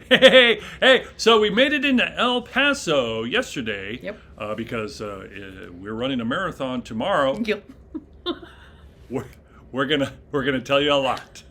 Hey! So we made it into El Paso yesterday. Yep. Because we're running a marathon tomorrow. Yep. We're, we're gonna tell you a lot.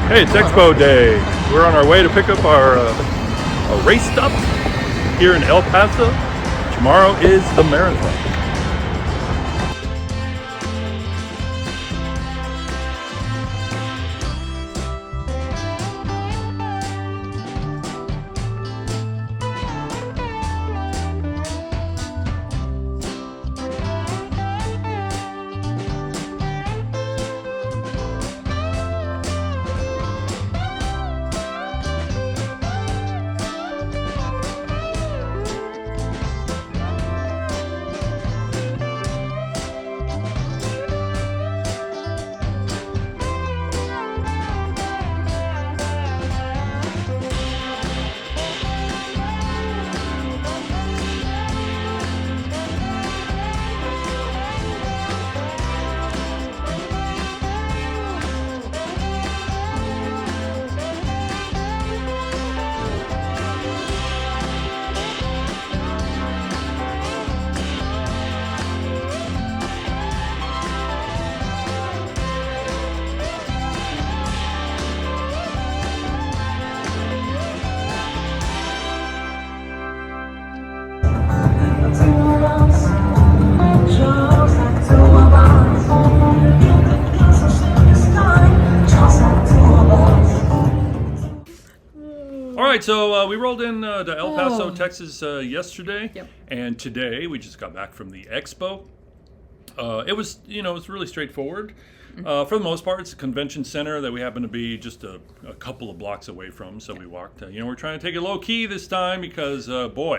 Hey, it's Expo Day. We're on our way to pick up our race stuff here in El Paso. Tomorrow is the marathon. All right, so we rolled in to El Paso, Texas yesterday, Yep. and today we just got back from the Expo. It was really straightforward. For the most part, it's a convention center that we happen to be just a couple of blocks away from, so we walked. We're trying to take it low key this time because,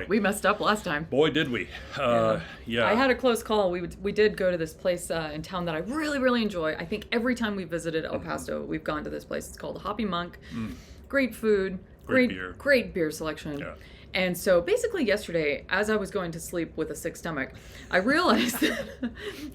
We messed up last time. boy, did we. Yeah. I had a close call. We did go to this place in town that I really, really enjoy. I think every time we visited El Paso, we've gone to this place. It's called Hoppy Monk. Great food. Great beer. Great beer selection. Yeah. And so basically yesterday, as I was going to sleep with a sick stomach, I realized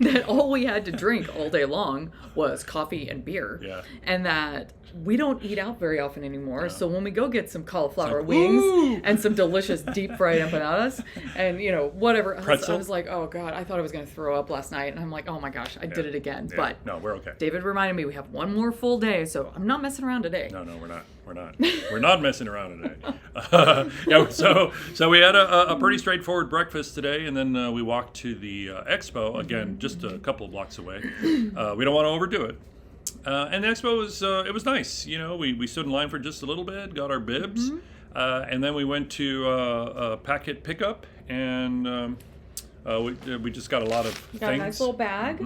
that all we had to drink all day long was coffee and beer. Yeah. And that we don't eat out very often anymore. Yeah. So when we go get some cauliflower like, wings woo! and some delicious deep fried empanadas and, whatever. I Pretzel. was like, oh God, I thought I was going to throw up last night. And I'm like, oh my gosh, I did it again. Yeah. But No, we're okay. David reminded me we have one more full day. So I'm not messing around today. No, we're not. We're not messing around today. So we had a pretty straightforward breakfast today, and then we walked to the Expo again, just a couple of blocks away. We don't want to overdo it. And the Expo was nice. We stood in line for just a little bit, got our bibs, and then we went to a packet pickup, and we just got a lot of Got things. a nice little bag.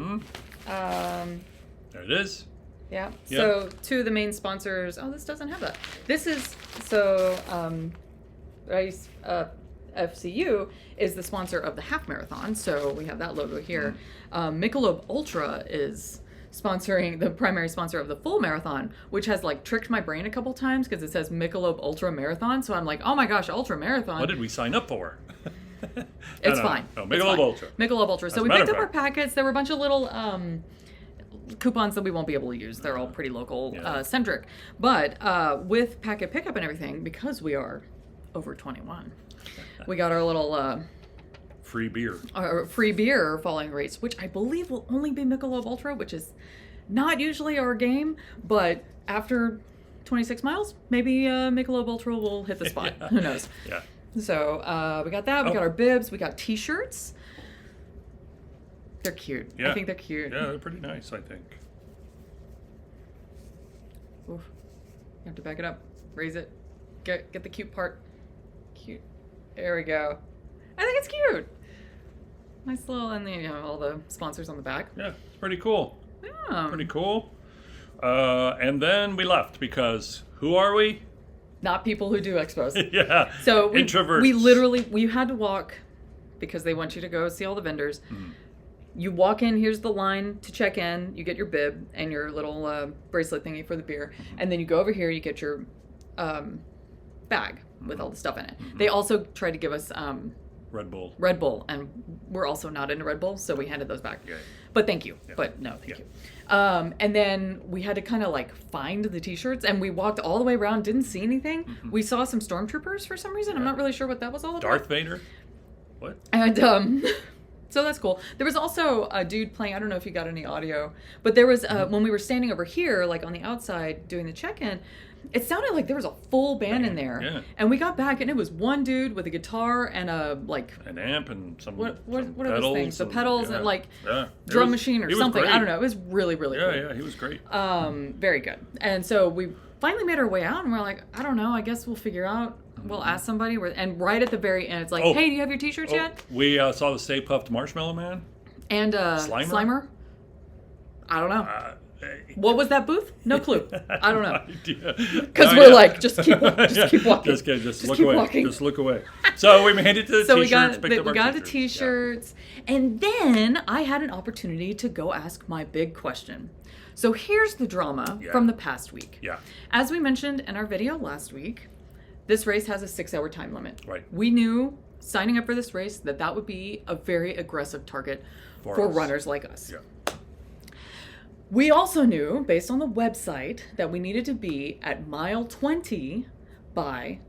There it is. Yeah. Yeah. So two of the main sponsors. Oh, this doesn't have that. This is FCU is the sponsor of the half marathon. So we have that logo here. Michelob Ultra is sponsoring the primary sponsor of the full marathon, which has tricked my brain a couple times because it says Michelob Ultra Marathon. So I'm like, oh my gosh, Ultra Marathon. What did we sign up for? It's fine. No, It's Michelob fine. Ultra. Michelob Ultra. So As a we matter picked of up our fact. packets. There were a bunch of little coupons that we won't be able to use. They're all pretty local centric. But with packet pickup and everything, because we are over 21, we got our little Free beer. our free beer following race, which I believe will only be Michelob Ultra, which is not usually our game. But after 26 miles. Maybe Michelob Ultra will hit the spot. Yeah. Who knows? Yeah. So we got that. We got our bibs. We got T-shirts. They're cute. Yeah. I think they're cute. Yeah, they're pretty nice, I think. Oof. You have to back it up. Raise it. Get the cute part. Cute. There we go. I think it's cute. Nice little, and then all the sponsors on the back. Yeah, it's pretty cool. Yeah. Pretty cool. And then we left because who are we? Not people who do expos. Yeah. So introverts. we had to walk because they want you to go see all the vendors. Mm. You walk in, here's the line to check in, you get your bib and your little bracelet thingy for the beer, and then you go over here, you get your bag with all the stuff in it. Mm-hmm. They also tried to give us Red Bull. Red Bull, and we're also not into Red Bull, so we handed those back. Yeah. But thank you. Yeah. But no, thank Yeah. you. And then we had to kind of like find the T-shirts, and we walked all the way around, didn't see anything. Mm-hmm. We saw some stormtroopers for some reason. I'm not really sure what that was all about. Darth Vader? What? And so that's cool. There was also a dude playing, I don't know if you got any audio, but there was, when we were standing over here, like on the outside doing the check-in, it sounded like there was a full band in there. Yeah. And we got back and it was one dude with a guitar and a like... An amp and some What some are those things? The pedals yeah. and like Yeah. drum machine or he was something. great. I don't know. It was really, really cool. Yeah, he was great. Very good. And so we finally made our way out and we're like, I don't know, I guess we'll figure out. We'll ask somebody. And right at the very end, it's like, hey, do you have your T-shirts yet? We saw the Stay Puft Marshmallow Man. And Slimer? I don't know. What was that booth? No clue. I don't know. Because we're like, just keep walking. Just look keep away. walking. Just look away. So we made it to the So T-shirts. we got the T-shirts. Yeah. And then I had an opportunity to go ask my big question. So here's the drama from the past week. Yeah. As we mentioned in our video last week, this race has a 6-hour time limit. Right. We knew signing up for this race that would be a very aggressive target for runners like us. Yeah. We also knew, based on the website, that we needed to be at mile 20 by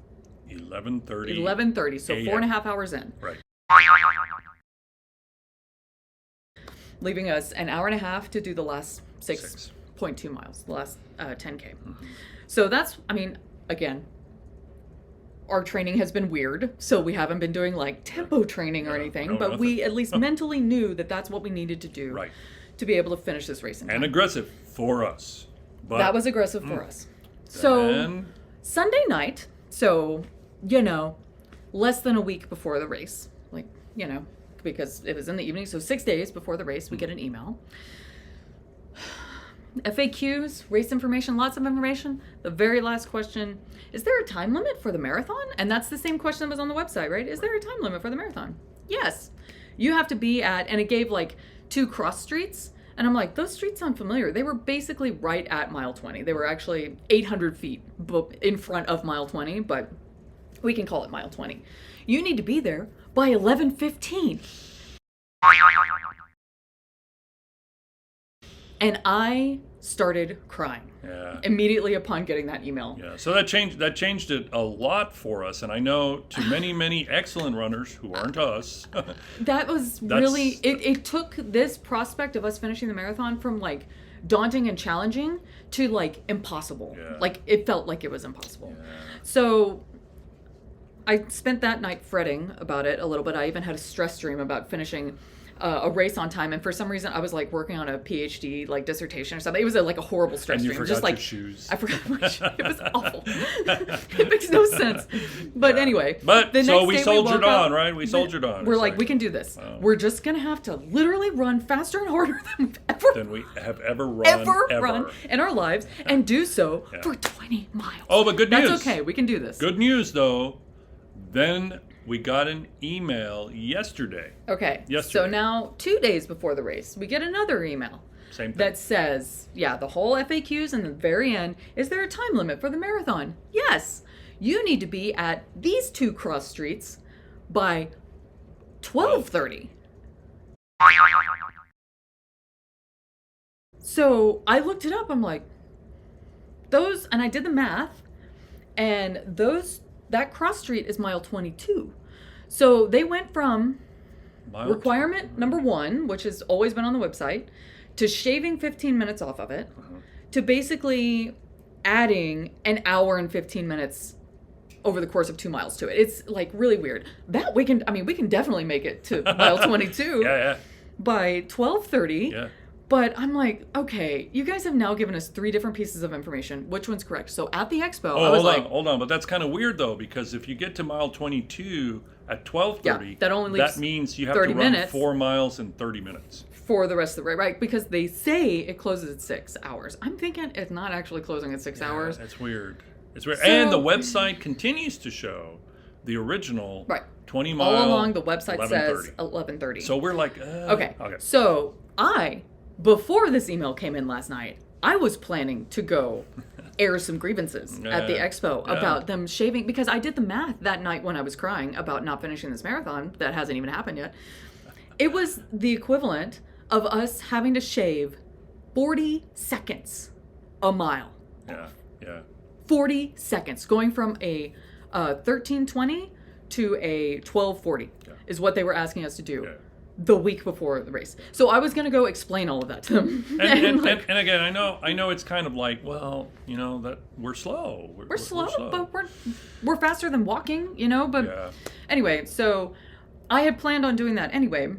11:30. 11:30, so 4.5 hours in. Right. Leaving us an hour and a half to do the last 6.2 miles, the last 10K. Mm-hmm. So that's, I mean, again, our training has been weird, so we haven't been doing like tempo training or anything, but we at least mentally knew that that's what we needed to do to be able to finish this race in time. And aggressive for us. But that was aggressive for us. So Sunday night, so, less than a week before the race, like, because it was in the evening, so 6 days before the race, we get an email. FAQs, race information, lots of information. The very last question, is there a time limit for the marathon? And that's the same question that was on the website, right? Is there a time limit for the marathon? Yes. You have to be at, and it gave like 2 cross streets. And I'm like, those streets sound familiar. They were basically right at mile 20. They were actually 800 feet in front of mile 20, but we can call it mile 20. You need to be there by 11:15. And I started crying immediately upon getting that email. Yeah, so that changed it a lot for us, and I know to many excellent runners who aren't us. That was really it took this prospect of us finishing the marathon from like daunting and challenging to like impossible. Yeah. Like it felt like it was impossible. Yeah. So I spent that night fretting about it a little bit. I even had a stress dream about finishing a race on time, and for some reason I was like working on a PhD like dissertation or something. It was like a horrible stress dream. Forgot just like your shoes. I forgot my shoes. It was awful. It makes no sense. But anyway, but the so next we day soldiered up, on, right? We soldiered on. We're like, we can do this. We're just gonna have to literally run faster and harder than we have ever run in our lives, and do so for 20 miles. Oh, but good news. That's okay. We can do this. Good news though. Then we got an email yesterday. Okay. So now 2 days before the race, we get another email. Same thing. That says, the whole FAQs and the very end, is there a time limit for the marathon? Yes. You need to be at these 2 cross streets by 12:30. So I looked it up. I'm like, and I did the math, and that cross street is mile 22. So they went from requirement number 1, which has always been on the website, to shaving 15 minutes off of it, to basically adding an hour and 15 minutes over the course of 2 miles to it. It's like really weird. That we can definitely make it to mile 22 Yeah. by 12:30. Yeah. But I'm like, okay, you guys have now given us 3 different pieces of information. Which one's correct? So at the expo, I was hold on. But that's kind of weird, though, because if you get to mile 22 at 12:30, that only leaves that means you have 30 to run minutes 4 miles in 30 minutes. for the rest of the right? Because they say it closes at 6 hours. I'm thinking it's not actually closing at 6 hours. That's weird. It's weird. So- And the website continues to show the original 20 mile. All along, the website 11:30. says 11:30. So we're like, Okay. So before this email came in last night, I was planning to go air some grievances at the expo about them shaving, because I did the math that night when I was crying about not finishing this marathon that hasn't even happened yet. It was the equivalent of us having to shave 40 seconds a mile. Yeah. 40 seconds going from a 13:20 to a 12:40 is what they were asking us to do. Yeah. The week before the race. So I was going to go explain all of that to them. And again, I know it's kind of like, well, that we're slow. We're slow, but we're faster than walking, but anyway, so I had planned on doing that anyway.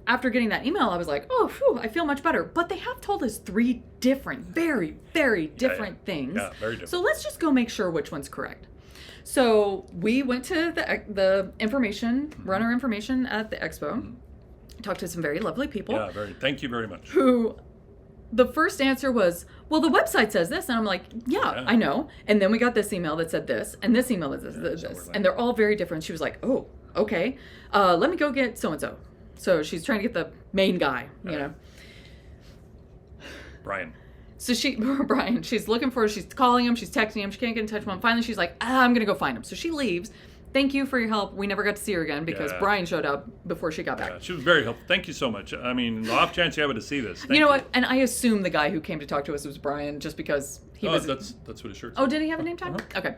After getting that email, I was like, oh, phew, I feel much better. But they have told us 3 different, very, very different things. Yeah, very different. So let's just go make sure which one's correct. So we went to the information, runner information at the expo. Talked to some very lovely people. Yeah, thank you very much. Who, the first answer was, well, the website says this. And I'm like, yeah, I know. And then we got this email that said this, and this email that says this. And they're all very different. She was like, oh, okay. Let me go get so-and-so. So she's trying to get the main guy, Brian. So Brian, she's looking for, she's calling him, she's texting him, she can't get in touch with him. Finally, she's like, I'm going to go find him. So she leaves. Thank you for your help. We never got to see her again because Brian showed up before she got back. Yeah, she was very helpful. Thank you so much. I mean, the off chance you happen to see this. Thank you know what? And I assume the guy who came to talk to us was Brian just because he was... That's what his shirt said. Oh, did he have a name tag? Okay.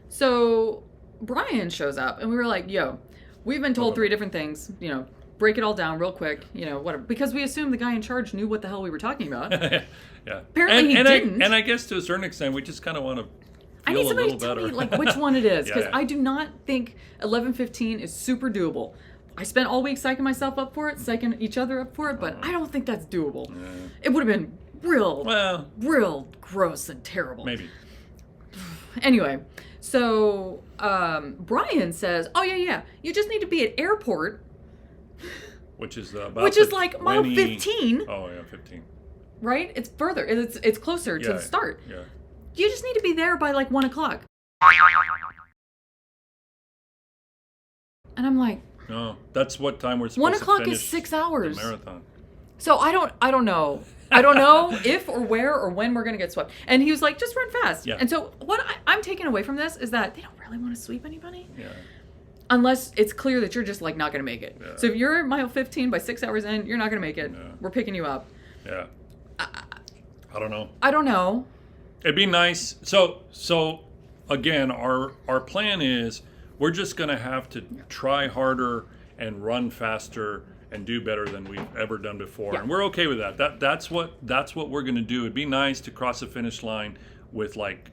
So Brian shows up and we were like, yo, we've been told 3 different things, break it all down real quick, whatever. Because we assumed the guy in charge knew what the hell we were talking about. Yeah. Apparently he didn't. And I guess to a certain extent, we just kind of want to I need somebody to tell me which one it is, because I do not think 11:15 is super doable. I spent all week psyching myself up for it, psyching each other up for it, but I don't think that's doable. Yeah. It would have been real gross and terrible. Maybe. Anyway, so Brian says, oh yeah, you just need to be at airport. Which is like mile 15. Oh yeah, 15. Right? It's further. It's closer to the start. Yeah. You just need to be there by like 1 o'clock. And I'm like, no, that's what time we're supposed 1 to o'clock finish is 6 hours. The marathon. So I don't know. I don't know if or where or when we're gonna get swept. And he was like, just run fast. Yeah. And so what I'm taking away from this is that they don't really want to sweep anybody. Yeah. Unless it's clear that you're just like not gonna make it. Yeah. So if you're at mile 15 by 6 hours in, you're not gonna make it. Yeah. We're picking you up. Yeah. I don't know. I don't know. It'd be nice. So again, our plan is we're just going to have to try harder and run faster and do better than we've ever done before. Yeah. And we're okay with that. That's what we're going to do. It'd be nice to cross the finish line with like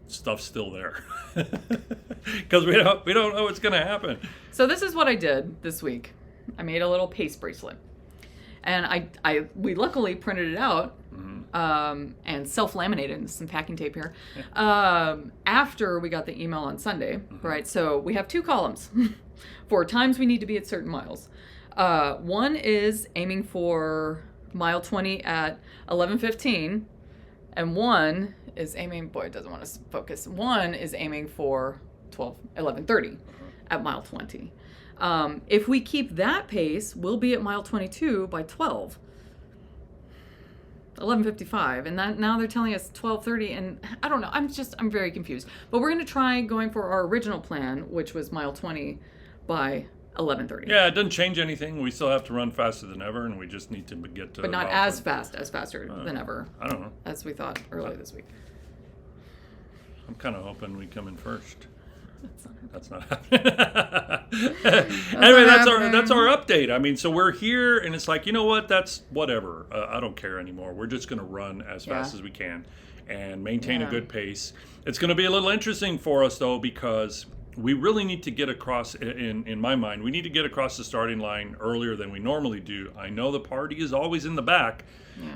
stuff still there. Cuz we don't know what's going to happen. So this is what I did this week. I made a little pace bracelet. And we luckily printed it out. And self-laminated and some packing tape here after we got the email on Sunday, right? So we have 2 columns for times we need to be at certain miles. One is aiming for mile 20 at 11:15, and one is aiming, boy, it doesn't want to focus. One is aiming for 11:30 at mile 20. If we keep that pace, we'll be at mile 22 by 11:55, and now they're telling us 12:30, and I don't know. I'm very confused. But we're going to try going for our original plan, which was mile 20 by 11:30. Yeah, it doesn't change anything. We still have to run faster than ever, and we just need to get to. But not as faster than ever. I don't know. As we thought earlier this week. I'm kind of hoping we come in first. That's not happening. Anyway, that's our update. I mean, so we're here, and it's like, you know what? That's whatever. I don't care anymore. We're just going to run as fast as we can, and maintain a Yeah. good pace. It's going to be a little interesting for us, though, because we really need to get across, in my mind, we need to get across the starting line earlier than we normally do. I know the party is always in the back,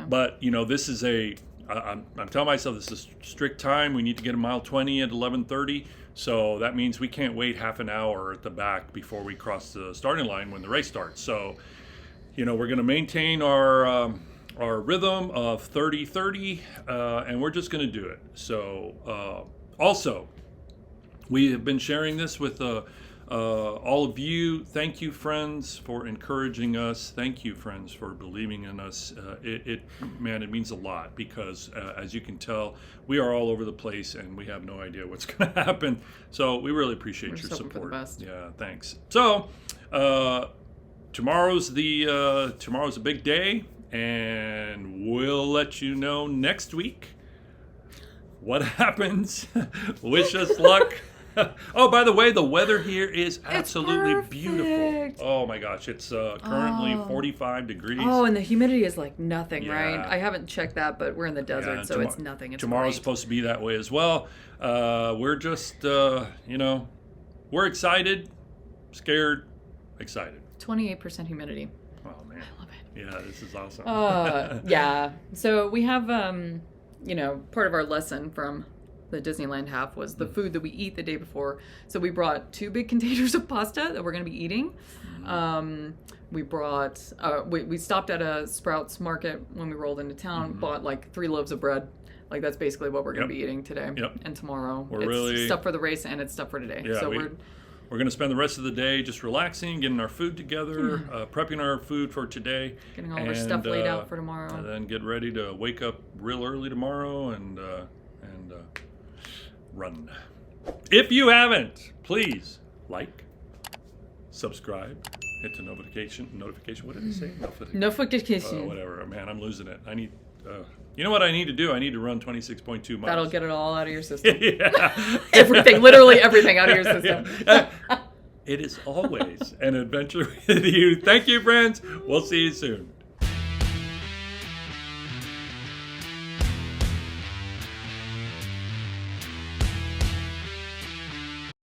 but, this is I'm telling myself this is strict time. We need to get a mile 20 at 11:30. So that means we can't wait half an hour at the back before we cross the starting line when the race starts. So, we're going to maintain our rhythm of 30-30, and we're just going to do it. So, also, we have been sharing this with all of you. Thank you, friends, for encouraging us. Thank you, friends, for believing in us. It means a lot because, as you can tell, we are all over the place and we have no idea what's going to happen. So we really appreciate your support. For the best. Yeah, thanks. So tomorrow's a big day, and we'll let you know next week what happens. Wish us luck. Oh, by the way, the weather here is absolutely beautiful. Oh my gosh, it's currently 45 degrees. Oh, and the humidity is like nothing, Yeah. right? I haven't checked that, but we're in the desert, so it's nothing. It's tomorrow's great. supposed to be that way as well. We're just, we're excited, scared, excited. 28% humidity. Oh man, I love it. Yeah, this is awesome. Yeah. So we have, part of our lesson from the Disneyland half was the food that we eat the day before. So we brought 2 big containers of pasta that we're going to be eating. We brought, we stopped at a Sprouts market when we rolled into town, bought like 3 loaves of bread. Like that's basically what we're going to be eating today and tomorrow. It's stuff for the race and it's stuff for today. Yeah, so we're going to spend the rest of the day just relaxing, getting our food together, prepping our food for today. Getting all our stuff laid out for tomorrow. And then get ready to wake up real early tomorrow and run. If you haven't, please like, subscribe, hit the notification. What did it say? Notification. Whatever. Man, I'm losing it. I need... you know what I need to do? I need to run 26.2 miles. That'll get it all out of your system. Yeah. Everything, literally everything out of your system. It is always an adventure with you. Thank you, friends. We'll see you soon.